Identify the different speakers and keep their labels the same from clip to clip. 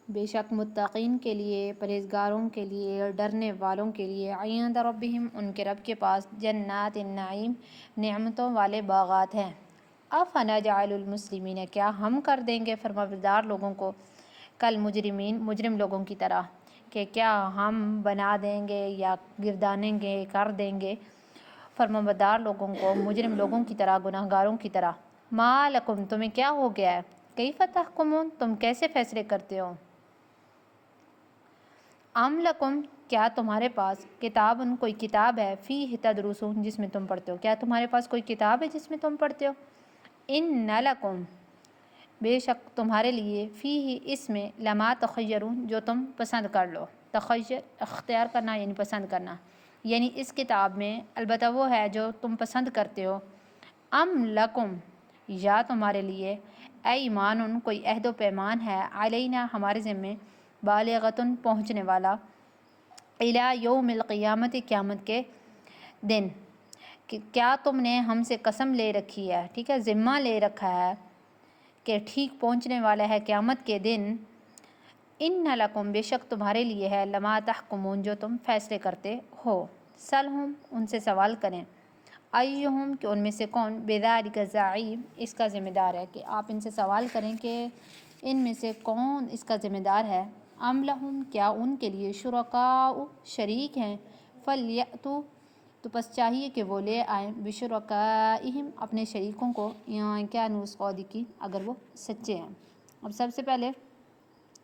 Speaker 1: بے شک متقین کے لیے، پرہیزگاروں کے لیے، ڈرنے والوں کے لیے، عند ربہم ان کے رب کے پاس، جنات النعیم نعمتوں والے باغات ہیں۔ افنجعل المسلمین کیا ہم کر دیں گے فرمانبردار لوگوں کو کل مجرمین مجرم لوگوں کی طرح، کہ کیا ہم بنا دیں گے یا گردانیں گے، کر دیں گے فرمانبردار لوگوں کو مجرم لوگوں کی طرح، گناہ گاروں کی طرح۔ ما لکم تمہیں کیا ہو گیا ہے، کیف تحکمون تم کیسے فیصلے کرتے ہو، ام لکم کیا تمہارے پاس کتاب کوئی کتاب ہے، فیہ تدرسون جس میں تم پڑھتے ہو، کیا تمہارے پاس کوئی کتاب ہے جس میں تم پڑھتے ہو، ان لکم بے شک تمہارے لیے، فیہ اس میں، لما تخیرون جو تم پسند کر لو، تخیر اختیار کرنا یعنی پسند کرنا، یعنی اس کتاب میں البتہ وہ ہے جو تم پسند کرتے ہو، ام لکم یا تمہارے لیے، ایمان کوئی عہد و پیمان ہے، علینا ہمارے ذمے، بالغتن پہنچنے والا، الی یوم القیامت قیامت کے دن، کہ کیا تم نے ہم سے قسم لے رکھی ہے، ٹھیک ہے، ذمہ لے رکھا ہے کہ ٹھیک پہنچنے والا ہے قیامت کے دن، ان لکم بے شک تمہارے لیے ہے، لما تحکمون جو تم فیصلے کرتے ہو، سلہم ان سے سوال کریں، ایہم کہ ان میں سے کون، بذالک زعیم اس کا ذمہ دار ہے، کہ آپ ان سے سوال کریں کہ ان میں سے کون اس کا ذمہ دار ہے، ام لہم کیا ان کے لیے، شرکاء شریک ہیں، فلیأتوا تو پس چاہیے کہ وہ لے آئیں، بشرکائہم اپنے شریکوں کو، یہاں کیا صادقین اگر وہ سچے ہیں۔ اب سب سے پہلے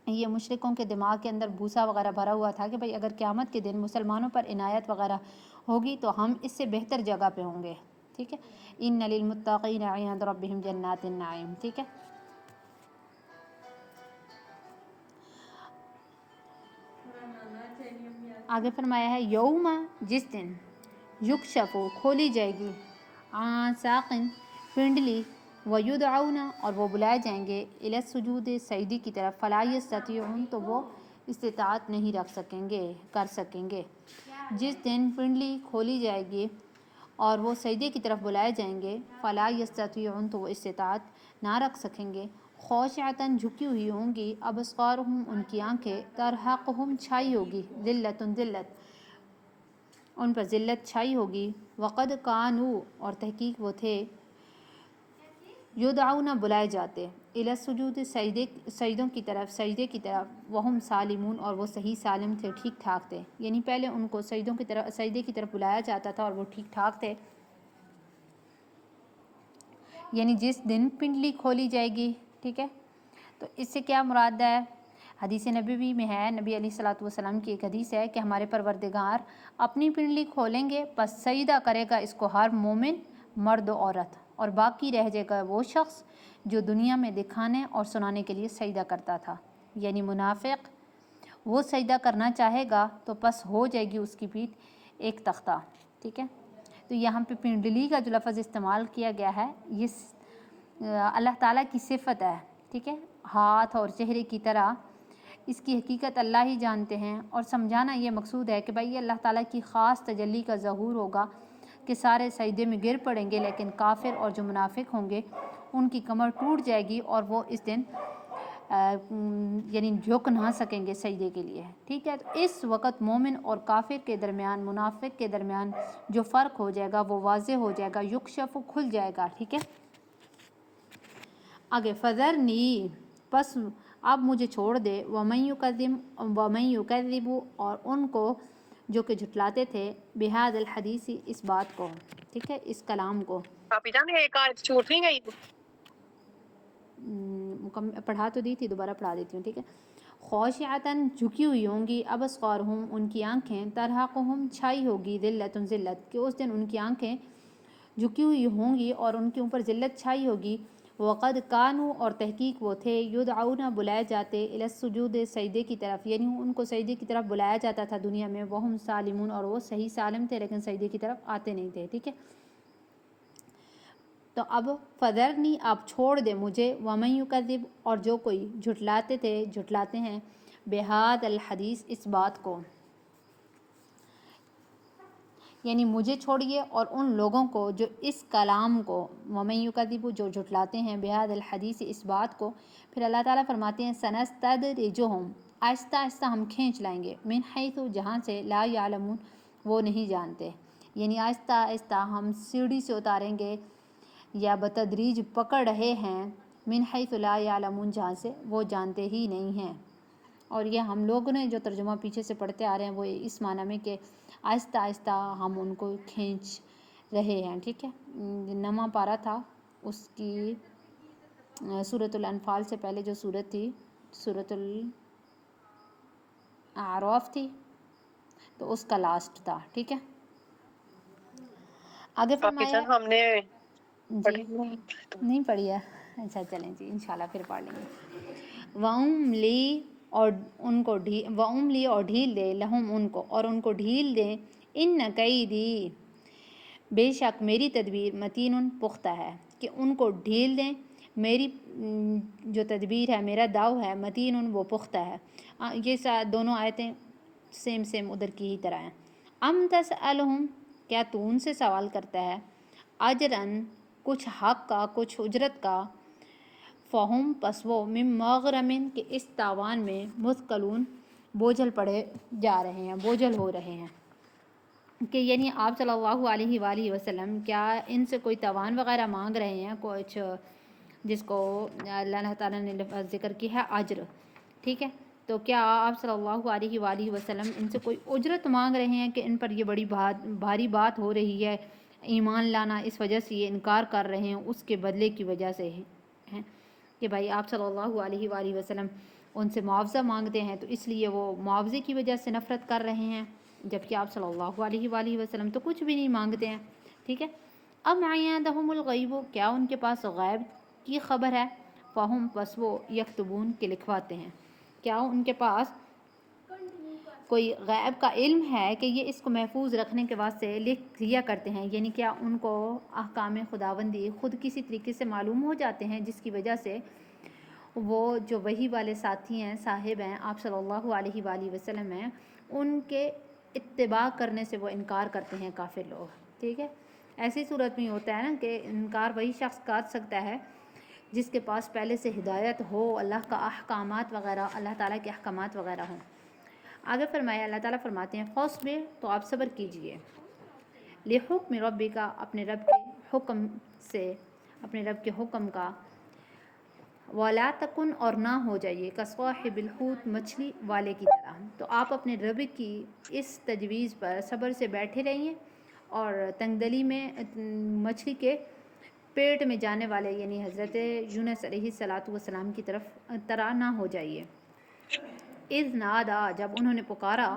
Speaker 1: یہ مشرکوں کے دماغ کے اندر بھوسا وغیرہ بھرا ہوا تھا کہ بھئی اگر قیامت کے دن مسلمانوں پر عنایت وغیرہ ہوگی تو ہم اس سے بہتر جگہ پہ ہوں گے، ٹھیک ہے، ان للمتقین عند ربہم جنات النعیم، ٹھیک ہے۔ آگے فرمایا ہے یوم جس دن، یکشف کھولی جائے گی، عن ساق پنڈلی، ویدعون اور وہ بلائے جائیں گے، الی السجود سجدے کی طرف، فلا یستطیعون تو وہ استطاعت نہیں رکھ سکیں گے، کر سکیں گے، جس دن پنڈلی کھولی جائے گی اور وہ سجدے کی طرف بلائے جائیں گے، فلا یستطیعون تو وہ استطاعت نہ رکھ سکیں گے، خاشعتاً جھکی ہوئی ہوں گی، ابصارہم ان کی آنکھیں، ترہقہم چھائی ہوگی، ذلت ذلت ان پر ذلت چھائی ہوگی، وقد کانوا اور تحقیق وہ تھے، یدعون بلائے جاتے، الی السجود سجدوں کی طرف، سجدے کی طرف، وہم سالمون اور وہ صحیح سالم تھے، ٹھیک ٹھاک تھے، یعنی پہلے ان کو سجدوں کی طرف، سجدے کی طرف بلایا جاتا تھا اور وہ ٹھیک ٹھاک تھے، یعنی جس دن پنڈلی کھولی جائے گی، ٹھیک ہے، تو اس سے کیا مراد ہے، حدیث نبوی میں ہے، نبی علیہ الصلوۃ والسلام کی ایک حدیث ہے کہ ہمارے پروردگار اپنی پنڈلی کھولیں گے، پس سجدہ کرے گا اس کو ہر مومن مرد و عورت، اور باقی رہ جائے گا وہ شخص جو دنیا میں دکھانے اور سنانے کے لیے سجدہ کرتا تھا، یعنی منافق، وہ سجدہ کرنا چاہے گا تو پس ہو جائے گی اس کی پیٹھ ایک تختہ، ٹھیک ہے۔ تو یہاں پہ پنڈلی کا جو لفظ استعمال کیا گیا ہے یہ اللہ تعالیٰ کی صفت ہے، ٹھیک ہے، ہاتھ اور چہرے کی طرح، اس کی حقیقت اللہ ہی جانتے ہیں، اور سمجھانا یہ مقصود ہے کہ بھائی یہ اللہ تعالیٰ کی خاص تجلی کا ظہور ہوگا کہ سارے سجدے میں گر پڑیں گے، لیکن کافر اور جو منافق ہوں گے ان کی کمر ٹوٹ جائے گی اور وہ اس دن یعنی جھک نہ سکیں گے سجدے کے لیے، ٹھیک ہے۔ تو اس وقت مومن اور کافر کے درمیان، منافق کے درمیان جو فرق ہو جائے گا وہ واضح ہو جائے گا، یکشف کھل جائے گا، ٹھیک ہے۔ آگے فذرنی پس اب مجھے چھوڑ دے، ومن یکذب اور ان کو جو کہ جھٹلاتے تھے، بہذا الحدیث اس بات کو، ٹھیک ہے، اس کلام کو،
Speaker 2: کاپی جان ایک آیت چھوٹ نہیں گئی،
Speaker 1: پڑھا تو دی تھی، دوبارہ پڑھا دیتی ہوں، ٹھیک ہے۔ خاشعتاً جھکی ہوئی ہوں گی، ابصارہم ان کی آنکھیں، ترہقہم چھائی ہوگی، ذلت ذلت کہ اس دن ان کی آنکھیں جھکی ہوئی ہوں گی اور ان کے اوپر ذلت چھائی ہوگی، وقد کانوا اور تحقیق وہ تھے، یدعون بلائے جاتے، الی السجود سجدے کی طرف، یعنی ان کو سجدے کی طرف بلایا جاتا تھا دنیا میں، وہم سالمون اور وہ صحیح سالم تھے لیکن سجدے کی طرف آتے نہیں تھے، ٹھیک ہے۔ تو اب فذرنی آپ چھوڑ دے مجھے، ومن یکذب اور جو کوئی جھٹلاتے تھے، جھٹلاتے ہیں، بہذا الحدیث اس بات کو، یعنی مجھے چھوڑیے اور ان لوگوں کو جو اس کلام کو وَمَن یُکَذِّبُ جو جھٹلاتے ہیں بِہَٰذَا الْحَدِیثِ اس بات کو. پھر اللہ تعالیٰ فرماتے ہیں سَنَسْتَدْرِجُهُمْ آہستہ آہستہ ہم کھینچ لائیں گے مِنْ حَیْثُ جہاں سے لا یعلمون وہ نہیں جانتے. یعنی آہستہ آہستہ ہم سیڑھی سے اتاریں گے یا بتدریج پکڑ رہے ہیں من حیث لا یعلمون جہاں سے وہ جانتے ہی نہیں ہیں. اور یہ ہم لوگوں نے جو ترجمہ پیچھے سے پڑھتے آ رہے ہیں وہ اس معنی میں کہ آہستہ آہستہ ہم ان کو کھینچ رہے ہیں. ٹھیک ہے، نواں پارہ تھا اس کی سورۃ الانفال سے پہلے جو سورت تھی سورۃ الاعراف تھی تو اس کا لاسٹ تھا. ٹھیک ہے، آگے
Speaker 2: باقی
Speaker 1: فرمایا.
Speaker 2: جان ہم نے
Speaker 1: جی
Speaker 2: پڑھی نہیں.
Speaker 1: نہیں پڑھی ہے؟ اچھا چلیں جی انشاءاللہ پھر پڑھ لیں گے. وَأُمْلِي اور ان کو وَأُمْلِي اور ڈھیل دے لہم ان کو اور ان کو ڈھیل دیں ان کیدی بے شک میری تدبیر متین پختہ ہے. کہ ان کو ڈھیل دیں، میری جو تدبیر ہے میرا داؤ ہے متین وہ پختہ ہے. یہ دونوں آیتیں سیم ادھر کی ہی طرح ہیں. ام تسألہم کیا تو ان سے سوال کرتا ہے اجرن کچھ حق کا کچھ اجرت کا فہم پس وہ من مغرمن کہ اس تاوان میں مثقلون بوجھل پڑے جا رہے ہیں بوجھل ہو رہے ہیں. کہ یعنی آپ صلی اللہ علیہ وآلہ وسلم کیا ان سے کوئی تاوان وغیرہ مانگ رہے ہیں کچھ جس کو اللہ تعالیٰ نے ذکر کی ہے اجر. ٹھیک ہے، تو کیا آپ صلی اللہ علیہ وآلہ وسلم ان سے کوئی اجرت مانگ رہے ہیں کہ ان پر یہ بڑی بھاری بات ہو رہی ہے ایمان لانا، اس وجہ سے یہ انکار کر رہے ہیں اس کے بدلے کی وجہ سے ہیں کہ بھائی آپ صلی اللہ علیہ وآلہ وسلم ان سے معاوضہ مانگتے ہیں تو اس لیے وہ معاوضے کی وجہ سے نفرت کر رہے ہیں، جبکہ آپ صلی اللہ علیہ وآلہ وسلم تو کچھ بھی نہیں مانگتے ہیں. ٹھیک ہے، اب عندہم الغیب کیا ان کے پاس غیب کی خبر ہے فہم پس وہ یکتبون کے لکھواتے ہیں. کیا ان کے پاس کوئی غیب کا علم ہے کہ یہ اس کو محفوظ رکھنے کے واسطے لکھ لیا کرتے ہیں. یعنی کیا ان کو احکام خداوندی خود کسی طریقے سے معلوم ہو جاتے ہیں جس کی وجہ سے وہ جو وحی والے ساتھی ہیں صاحب ہیں آپ صلی اللہ علیہ وآلہ وسلم ہیں ان کے اتباع کرنے سے وہ انکار کرتے ہیں کافر لوگ. ٹھیک ہے، ایسی صورت میں ہوتا ہے نا کہ انکار وہی شخص کر سکتا ہے جس کے پاس پہلے سے ہدایت ہو، اللہ کا احکامات وغیرہ اللہ تعالیٰ کے احکامات وغیرہ ہوں. آگے فرمایا اللہ تعالیٰ فرماتے ہیں فاصبر تو آپ صبر کیجئے لحکم ربک کا اپنے رب کے حکم سے اپنے رب کے حکم کا ولا تکن اور نہ ہو جائیے کصاحب الحوت مچھلی والے کی طرح. تو آپ اپنے رب کی اس تجویز پر صبر سے بیٹھے رہیے اور تنگ دلی میں مچھلی کے پیٹ میں جانے والے یعنی حضرت یونس علیہ السلام کی طرح نہ ہو جائیے. اذ نادا جب انہوں نے پکارا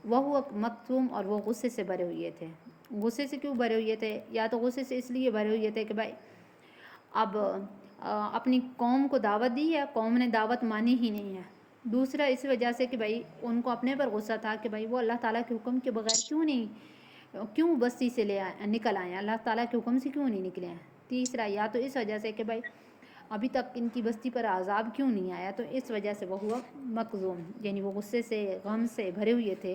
Speaker 1: وہ مکتوم اور وہ غصے سے بھرے ہوئے تھے. غصے سے کیوں بھرے ہوئے تھے؟ یا تو غصے سے اس لیے بھرے ہوئے تھے کہ بھائی اب اپنی قوم کو دعوت دی ہے، قوم نے دعوت مانی ہی نہیں ہے. دوسرا اس وجہ سے کہ بھائی ان کو اپنے پر غصہ تھا کہ بھائی وہ اللہ تعالیٰ کے حکم کے بغیر کیوں بستی سے نکل آئے ہیں، اللہ تعالیٰ کے حکم سے کیوں نہیں نکلے ہیں. تیسرا یا تو اس وجہ سے کہ بھائی ابھی تک ان کی بستی پر عذاب کیوں نہیں آیا، تو اس وجہ سے وہ ہوا مکظوم یعنی وہ غصے سے غم سے بھرے ہوئے تھے.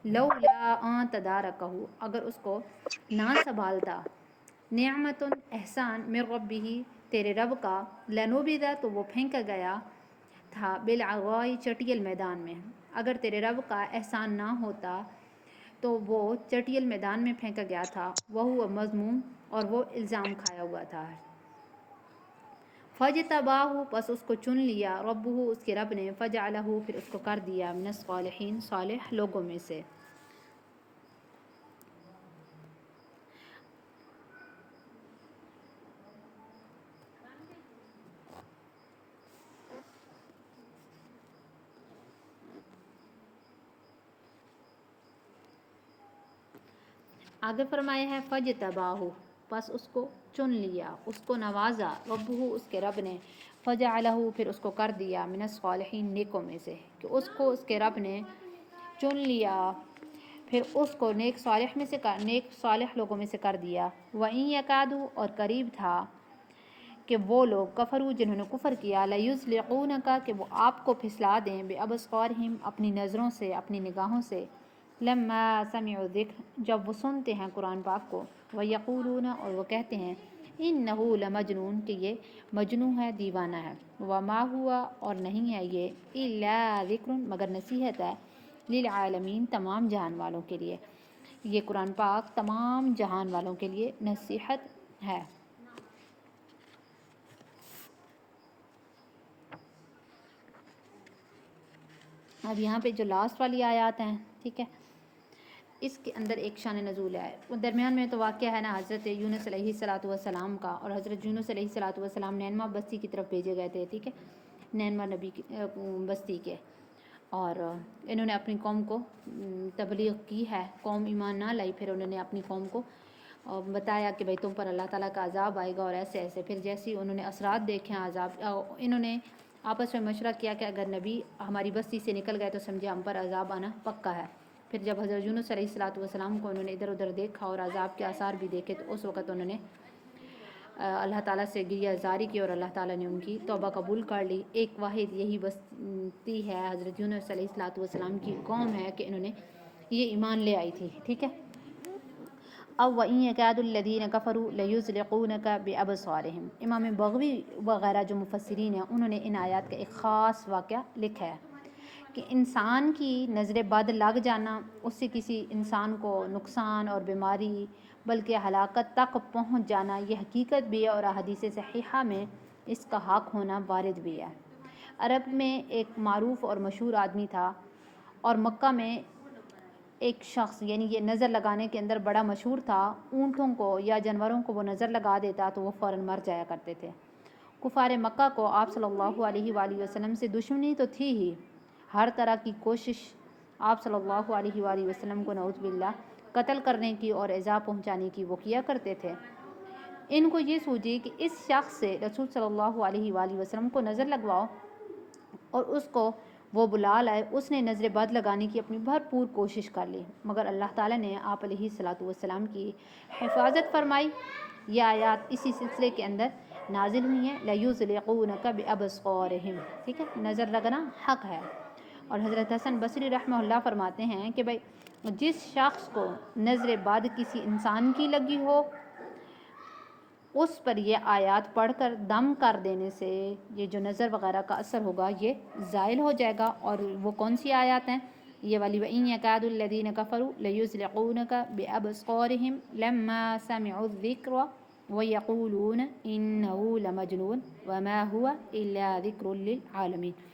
Speaker 1: لولا ان تدارکہ اگر اس کو نہ سنبھالتا نعمت احسان من ربہ تیرے رب کا لنبذ تو وہ پھینکا گیا تھا بالعراء چٹیل میدان میں. اگر تیرے رب کا احسان نہ ہوتا تو وہ چٹیل میدان میں پھینکا گیا تھا. وہ مذموم اور وہ الزام کھایا ہوا تھا. فجتباہ پس اس کو چن لیا ربہ اس کے رب نے فجعلہ پھر اس کو کر دیا من الصالحین صالح لوگوں میں سے. آگے فرمایا ہے فجتباہ پس اس کو چن لیا اس کو نوازا ربہ اس کے رب نے فجعلہ پھر اس کو کر دیا من الصالحین نیکوں میں سے. کہ اس کو اس کے رب نے چن لیا پھر اس کو نیک صالح لوگوں میں سے کر دیا. وَإِن يَكَادُ اور قریب تھا کہ وہ لوگ کفروا جنہوں نے کفر کیا لَيُزْلِقُونَكَ کہ وہ آپ کو پھسلا دیں بِأَبْصَارِهِمْ اپنی نظروں سے اپنی نگاہوں سے لما سمعوا الذکر جب وہ سنتے ہیں قرآن پاک کو، ویقولون اور وہ کہتے ہیں انہ لمجنون کہ یہ مجنوں ہے، دیوانہ ہے، وما ہوا اور نہیں ہے یہ الا ذکر مگر نصیحت ہے، للعالمین تمام جہان والوں کے لیے، یہ قرآن پاک تمام جہان والوں کے لیے نصیحت ہے۔ اب یہاں پہ جو لاسٹ والی آیات ہیں، ٹھیک ہے، اس کے اندر ایک شان نزول ہے، وہ درمیان میں تو واقعہ ہے نا حضرت یونس علیہ الصلوۃ والسلام کا، اور حضرت یونس علیہ الصلوۃ والسلام نینوا بستی کی طرف بھیجے گئے تھے، ٹھیک ہے، نینوا نبی کی بستی کے، اور انہوں نے اپنی قوم کو تبلیغ کی ہے، قوم ایمان نہ لائی، پھر انہوں نے اپنی قوم کو بتایا کہ بھئی تم پر اللہ تعالیٰ کا عذاب آئے گا اور ایسے ایسے، پھر جیسی انہوں نے اثرات دیکھے ہیں عذاب، انہوں نے آپس میں مشورہ کیا کہ اگر نبی ہماری بستی سے نکل گئے تو سمجھے ہم پر عذاب آنا پکا ہے۔ پھر جب حضرت یونس علیہ الصلوۃ والسلام کو انہوں نے ادھر ادھر دیکھا اور عذاب کے آثار بھی دیکھے، تو اس وقت انہوں نے اللہ تعالیٰ سے گریہ زاری کی اور اللہ تعالیٰ نے ان کی توبہ قبول کر لی۔ ایک واحد یہی بستی ہے، حضرت یونس علیہ الصلوۃ والسلام کی قوم ہے کہ انہوں نے یہ ایمان لے آئی تھی، ٹھیک ہے۔ اب وَإِن يَكَادُ الَّذِينَ كَفَرُوا لَيُزْلِقُونَكَ بِأَبْصَارِهِمْ، امام بغوی وغیرہ جو مفسرین ہیں انہوں نے ان آیات کا ایک خاص واقعہ لکھا ہے کہ انسان کی نظر بد لگ جانا، اس سے کسی انسان کو نقصان اور بیماری بلکہ ہلاکت تک پہنچ جانا، یہ حقیقت بھی ہے اور احادیث صحیحہ میں اس کا حق ہونا وارد بھی ہے۔ عرب میں ایک معروف اور مشہور آدمی تھا، اور مکہ میں ایک شخص، یعنی یہ نظر لگانے کے اندر بڑا مشہور تھا، اونٹوں کو یا جانوروں کو وہ نظر لگا دیتا تو وہ فوراً مر جایا کرتے تھے۔ کفار مکہ کو آپ صلی اللہ علیہ وآلہ وسلم سے دشمنی تو تھی ہی، ہر طرح کی کوشش آپ صلی اللہ علیہ وآلہ وسلم کو نعوذ باللہ قتل کرنے کی اور ایذا پہنچانے کی وہ کیا کرتے تھے۔ ان کو یہ سوچی کہ اس شخص سے رسول صلی اللہ علیہ وآلہ وسلم کو نظر لگواؤ اور اس کو وہ بلا لائے۔ اس نے نظر بد لگانے کی اپنی بھرپور کوشش کر لی، مگر اللہ تعالیٰ نے آپ علیہ الصلوۃ والسلام کی حفاظت فرمائی۔ یہ آیات اسی سلسلے کے اندر نازل ہوئی ہیں، لَيُزْلِقُونَكَ بِأَبْصَارِهِمْ، ٹھیک ہے، نظر لگنا حق ہے۔ اور حضرت حسن بصری رحمہ اللہ فرماتے ہیں کہ بھائی جس شخص کو نظر بد کسی انسان کی لگی ہو، اس پر یہ آیات پڑھ کر دم کر دینے سے یہ جو نظر وغیرہ کا اثر ہوگا یہ زائل ہو جائے گا۔ اور وہ کون سی آیات ہیں؟ یہ والی وَإِن يَكَادُ الَّذِينَ كَفَرُوا لَيُزْلِقُونَكَ بِأَبْصَارِهِمْ لَمَّا سَمِعُوا الذِّكْرَ وَيَقُولُونَ إِنَّهُ لَمَجْنُونٌ وَمَا هُوَ إِلَّا ذِكْرٌ لِلْعَالَمِينَ۔